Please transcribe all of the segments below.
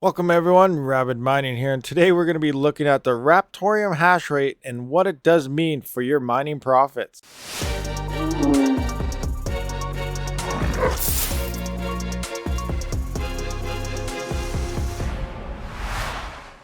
Welcome everyone, Rabid Mining here, and today we're going to be looking at the Raptoreum Hashrate and what it does mean for your mining profits.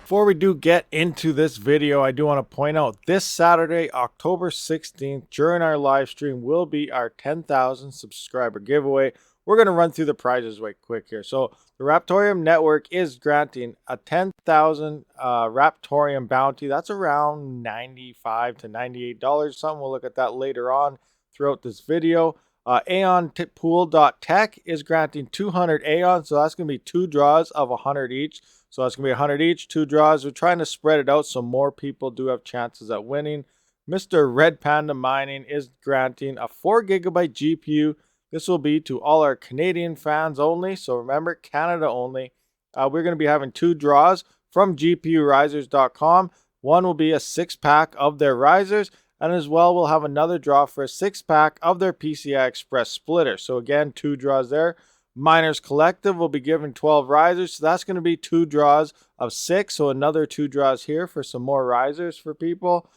Before we do get into this video, I do want to point out this Saturday, October 16th, during our live stream will be our 10,000 subscriber giveaway. We're going to run through the prizes right quick here. So the Raptoreum network is granting a 10,000 Raptoreum bounty. That's around $95 to $98. Something we'll look at that later on throughout this video. Aeonpool.tech is granting 200 Aeon, so that's going to be 2 draws of 100 each. So that's going to be 100 each, 2 draws. We're trying to spread it out so more people do have chances at winning. Mr. Red Panda Mining is granting a 4GB GPU. This will be to all our Canadian fans only. So remember, Canada only. We're going to be having 2 draws from GPUrisers.com. One will be a 6-pack of their risers. And as well, we'll have another draw for a 6-pack of their PCI Express splitter. So again, 2 draws there. Miners Collective will be giving 12 risers. So that's going to be 2 draws of 6. So another 2 draws here for some more risers for people.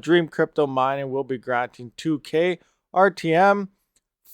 Dream Crypto Mining will be granting 2K. RTM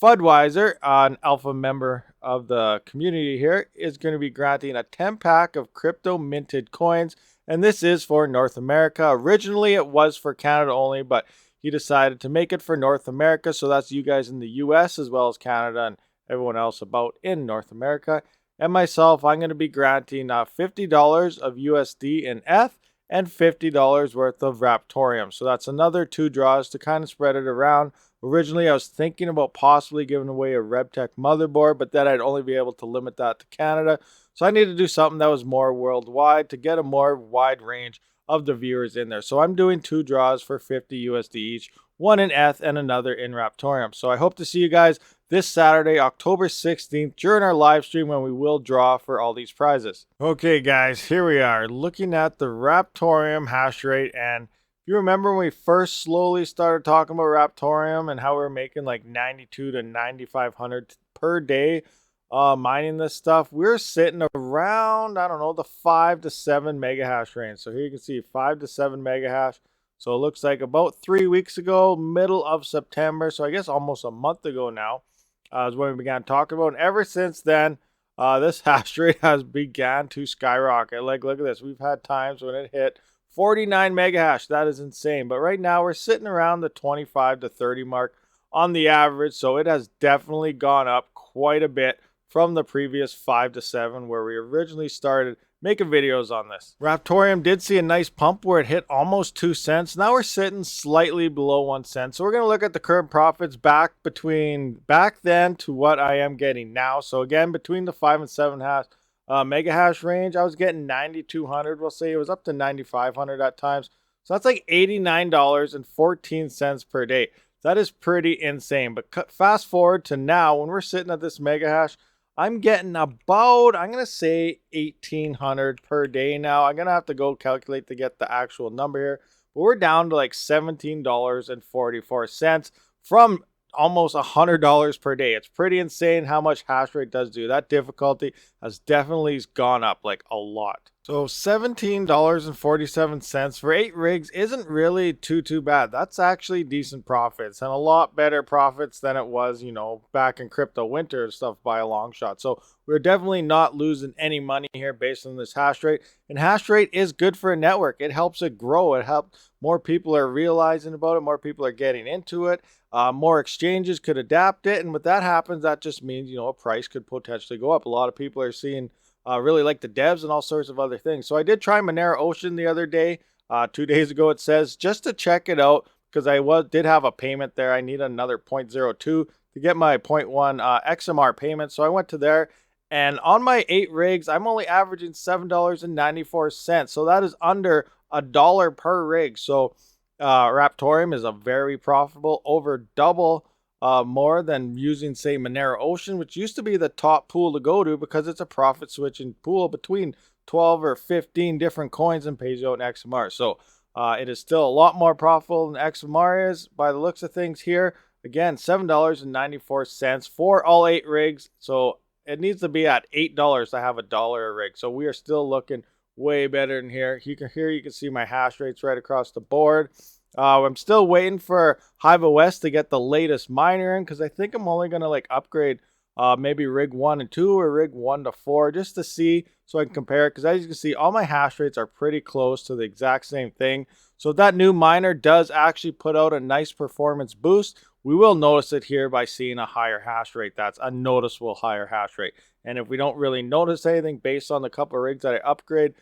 Fudweiser, an alpha member of the community here, is going to be granting a 10-pack of crypto minted coins. And this is for North America. Originally, it was for Canada only, but he decided to make it for North America. So that's you guys in the US as well as Canada and everyone else about in North America. And myself, I'm going to be granting $50 of USD in ETH and $50 worth of Raptoreum. So that's another 2 draws to kind of spread it around. Originally, I was thinking about possibly giving away a RevTech motherboard, but then I'd only be able to limit that to Canada. So I need to do something that was more worldwide to get a more wide range of the viewers in there. So I'm doing 2 draws for 50 USD each, one in ETH and another in Raptoreum. So I hope to see you guys this Saturday, October 16th, during our live stream when we will draw for all these prizes. Okay, guys, here we are looking at the Raptoreum Hashrate. And if you remember when we first slowly started talking about Raptoreum and how we were making like 92 to 9,500 per day mining this stuff, we're sitting around, I don't know, the 5 to 7 mega hash range. So here you can see 5 to 7 mega hash. So it looks like about 3 weeks ago, middle of September, so I guess almost a month ago now, is when we began talking about. And ever since then, this hash rate has began to skyrocket. Like, look at this. We've had times when it hit 49 mega hash. That is insane. But right now, we're sitting around the 25 to 30 mark on the average. So it has definitely gone up quite a bit from the previous 5 to 7 where we originally started making videos on this. Raptoreum did see a nice pump where it hit almost 2 cents. Now we're sitting slightly below 1 cent. So we're going to look at the current profits back then to what I am getting now. So again, between the 5 and 7 hash mega hash range, I was getting 9,200. We'll say it was up to 9,500 at times. So that's like $89.14 per day. That is pretty insane. But fast forward to now when we're sitting at this mega hash, I'm getting about, I'm going to say 1,800 per day now. I'm going to have to go calculate to get the actual number here. But we're down to like $17.44 from almost $100 per day. It's pretty insane how much hash rate does do. That difficulty has definitely gone up like a lot. So $17.47 for 8 rigs isn't really too bad. That's actually decent profits and a lot better profits than it was, you know, back in crypto winter and stuff by a long shot. So we're definitely not losing any money here based on this hash rate. And hash rate is good for a network. It helps it grow. It helps more people are realizing about it. More people are getting into it. More exchanges could adapt it. And when that happens, that just means, you know, a price could potentially go up. A lot of people are seeing really like the devs and all sorts of other things. So I did try Monero Ocean the other day. 2 days ago, it says, just to check it out, because I did have a payment there. I need another 0.02 to get my 0.1 XMR payment. So I went to there. And on my 8 rigs, I'm only averaging $7.94. So that is under $1 per rig. So Raptoreum is a very profitable, over double more than using, say, Monero Ocean, which used to be the top pool to go to because it's a profit switching pool between 12 or 15 different coins and pays out in XMR. So it is still a lot more profitable than XMR is by the looks of things here. Again, $7.94 for all 8 rigs. So it needs to be at $8 to have $1 a rig. So we are still looking way better than here. You can see my hash rates right across the board. I'm still waiting for Hive OS to get the latest miner in, because I think I'm only gonna like upgrade maybe rig 1 and 2 or rig 1 to 4 just to see, so I can compare it. Because as you can see, all my hash rates are pretty close to the exact same thing. So if that new miner does actually put out a nice performance boost, we will notice it here by seeing a higher hash rate. That's a noticeable higher hash rate. And if we don't really notice anything based on the couple of rigs that I upgrade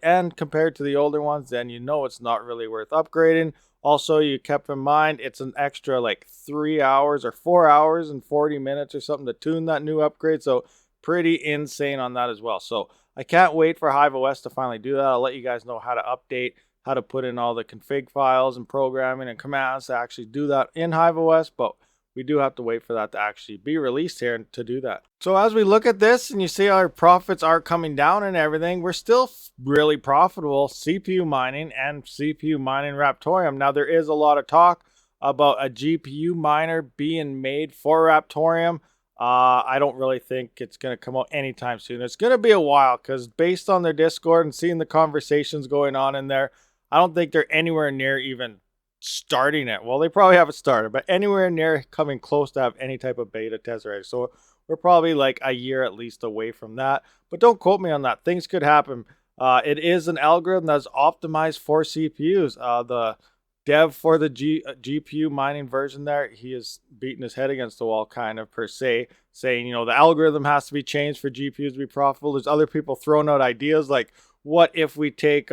and compared to the older ones, then you know it's not really worth upgrading. Also, you kept in mind it's an extra like 3 hours or 4 hours and 40 minutes or something to tune that new upgrade. So pretty insane on that as well. So I can't wait for Hive OS to finally do that. I'll let you guys know how to update, how to put in all the config files and programming and commands to actually do that in Hive OS. But we do have to wait for that to actually be released here to do that. So as we look at this and you see our profits are coming down and everything, we're still really profitable CPU mining and CPU mining Raptoreum. Now there is a lot of talk about a GPU miner being made for Raptoreum. I don't really think it's going to come out anytime soon. It's going to be a while, because based on their Discord and seeing the conversations going on in there, I don't think they're anywhere near even starting it. Well, they probably haven't started, but anywhere near coming close to have any type of beta test already. So we're probably like a year at least away from that. But don't quote me on that. Things could happen. It is an algorithm that's optimized for CPUs. The dev for the GPU mining version there, he is beating his head against the wall kind of per se, saying, you know, the algorithm has to be changed for GPUs to be profitable. There's other people throwing out ideas like, what if we take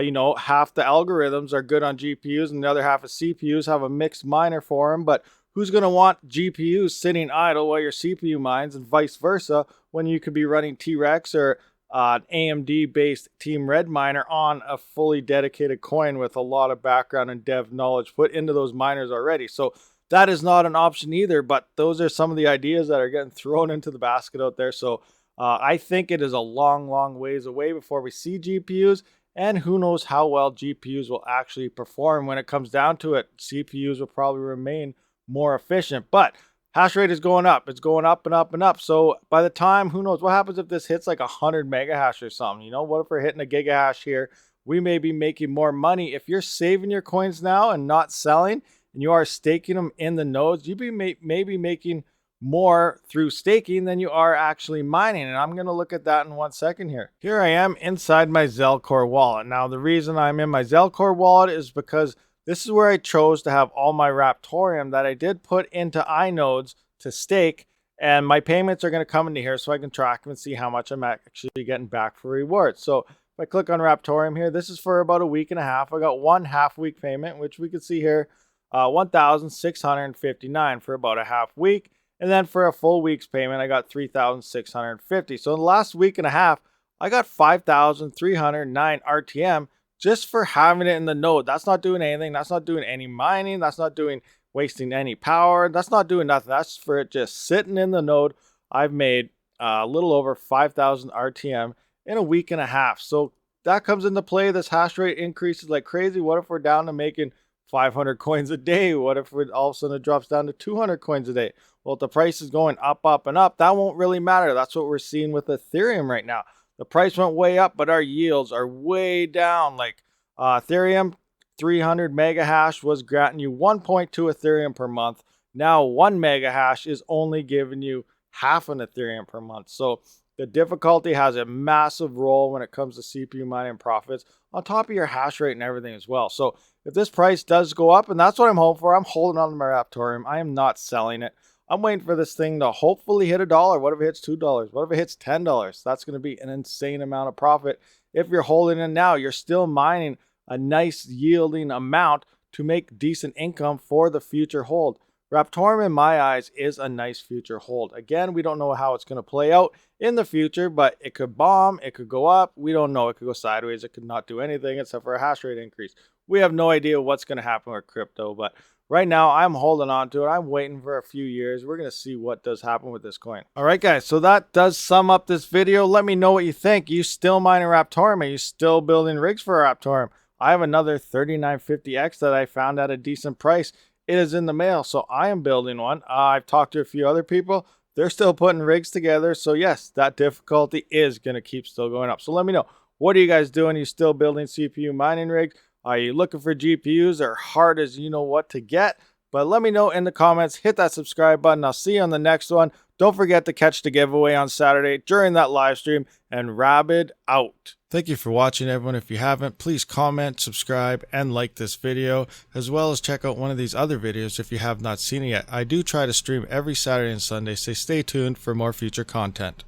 you know, half the algorithms are good on GPUs and the other half of CPUs, have a mixed miner for them. But who's going to want GPUs sitting idle while your CPU mines, and vice versa, when you could be running T-Rex or an AMD-based Team Red miner on a fully dedicated coin with a lot of background and dev knowledge put into those miners already? So that is not an option either, but those are some of the ideas that are getting thrown into the basket out there. So I think it is a long, long ways away before we see GPUs. And who knows how well GPUs will actually perform when it comes down to it. CPUs will probably remain more efficient. But hash rate is going up. It's going up and up and up. So by the time, who knows, what happens if this hits like 100 mega hash or something? You know, what if we're hitting a gigahash here? We may be making more money. If you're saving your coins now and not selling, and you are staking them in the nodes, you'd be maybe making more through staking than you are actually mining. And I'm going to look at that in 1 second here. Here I am inside my Zelcore wallet. Now the reason I'm in my Zelcore wallet is because this is where I chose to have all my Raptoreum that I did put into inodes to stake, and my payments are going to come into here so I can track them and see how much I'm actually getting back for rewards. So if I click on Raptoreum here, this is for about a week and a half. I got 1 half-week payment, which we can see here, 1,659 for about a half week. And then for a full week's payment, I got 3,650. So in the last week and a half, I got 5,309 RTM just for having it in the node. That's not doing anything. That's not doing any mining. That's not doing wasting any power. That's not doing nothing. That's for it just sitting in the node. I've made a little over 5,000 RTM in a week and a half. So that comes into play. This hash rate increases like crazy. What if we're down to making 500 coins a day? What if all of a sudden it drops down to 200 coins a day? Well, if the price is going up, up, and up, that won't really matter. That's what we're seeing with Ethereum right now. The price went way up, but our yields are way down. Like Ethereum, 300 mega hash was granting you 1.2 Ethereum per month. Now 1 mega hash is only giving you half an Ethereum per month. So the difficulty has a massive role when it comes to CPU mining profits, on top of your hash rate and everything as well. So if this price does go up, and that's what I'm hoping for, I'm holding on to my Raptoreum. I am not selling it. I'm waiting for this thing to hopefully hit $1. What if it hits $2? What if it hits $10? That's going to be an insane amount of profit. If you're holding it now, you're still mining a nice yielding amount to make decent income for the future hold. Raptoreum, in my eyes, is a nice future hold. Again, we don't know how it's going to play out in the future, but it could bomb, it could go up. We don't know. It could go sideways. It could not do anything except for a hash rate increase. We have no idea what's going to happen with crypto, but right now, I'm holding on to it. I'm waiting for a few years. We're going to see what does happen with this coin. All right, guys. So that does sum up this video. Let me know what you think. You still mining Raptoreum? Are you still building rigs for Raptoreum? I have another 3950X that I found at a decent price. It is in the mail, so I am building one. I've talked to a few other people. they're still putting rigs together. So yes, that difficulty is going to keep still going up. So let me know, what are you guys doing? Are you still building CPU mining rigs? Are you looking for GPUs? They're hard as you know what to get. But let me know in the comments. Hit that subscribe button. I'll see you on the next one. Don't forget to catch the giveaway on Saturday during that live stream. And Rabid out. Thank you for watching, everyone. If you haven't, please comment, subscribe, and like this video, as well as check out one of these other videos if you have not seen it yet. I do try to stream every Saturday and Sunday, so stay tuned for more future content.